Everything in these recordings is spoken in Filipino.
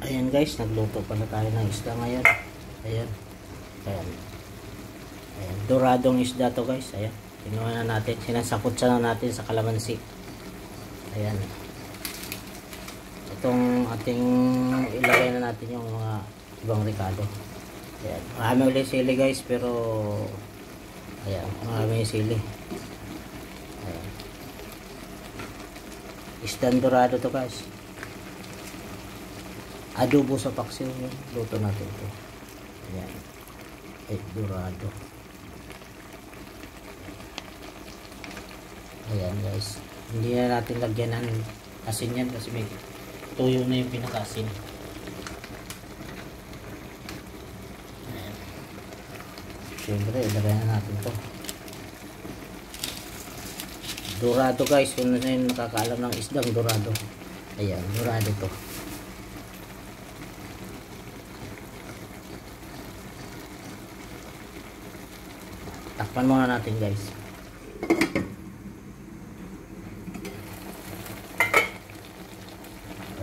Ayan guys, nagluto pala tayo ng isda ngayon. Ayan. Ayan. Ayan. Doradong isda to guys. Ayan. Kinuha na natin. Sinasakot na natin sa kalamansi. Ayan. Itong ating ilagay na natin yung mga ibang ricado. Ayan. Marami ulit sili guys, pero ayan, marami sili. Ayan. Isdang dorado to guys. Adobo sa paksiw yun. Luto natin ito. Ayan. Ay, dorado. Ayan guys. Hindi na natin lagyan ng asin yan kasi may tuyo na yung pinaka-asin. Ayan. Siyempre, ilagay na natin ito. Dorado guys. Kung na yung nakakaalam ng isdang dorado. Ayan, dorado to. Takpan muna natin guys.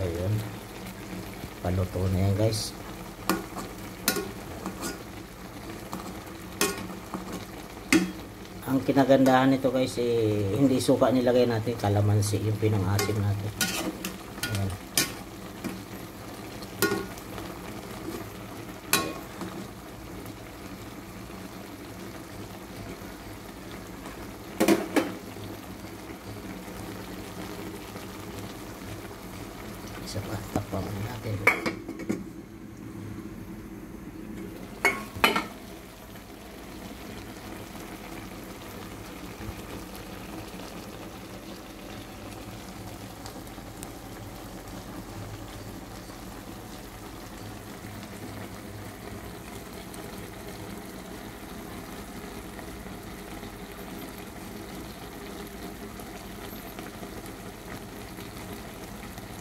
Ayun. Paluto na yan guys. Ang kinagandahan nito guys hindi suka nilagay natin, kalamansi yung pinang-asim natin. Ayan. Isa pa, takpan natin.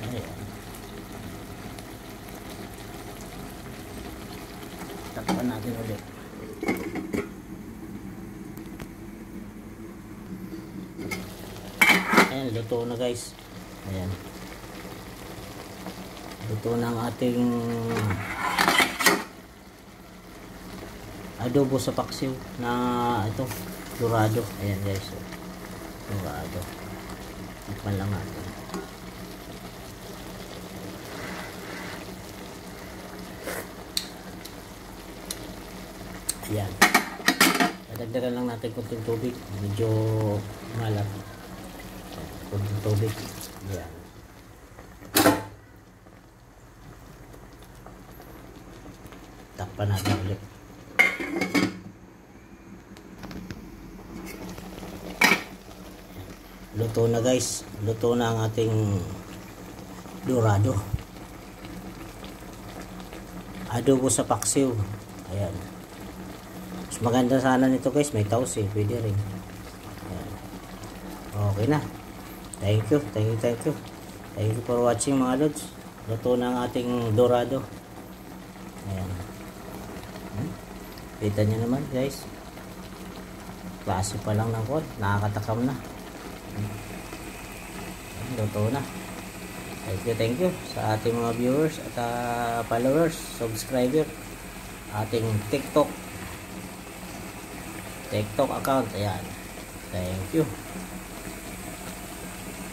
Ayan. Takpan natin ulit. Ayan, luto na guys. Ayan. Luto na ang ating adobo sa paksiw na ito, dorado. Ayan guys. Dorado. Takpan lang natin. Ayan. Dadagdagan lang natin kunting tubig. Medyo malat. Kunting tubig. Ayan. Takpan natin ulit. Luto na guys. Luto na ang ating dorado. Adobo sa paksiw. Ayan. Maganda sana nito guys, may taos pwede rin. Ayan. Okay na. Thank you for watching mga lods. Luto na ang ating dorado. Ayan. Kita nyo naman guys, klase pa lang ng kod, nakakatakam na. Ayan, luto na. Thank you sa ating mga viewers at followers, subscriber, ating TikTok account. Ayan. Thank you.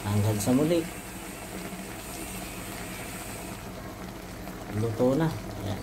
Hanggang sa muli. Luto na. Ayan.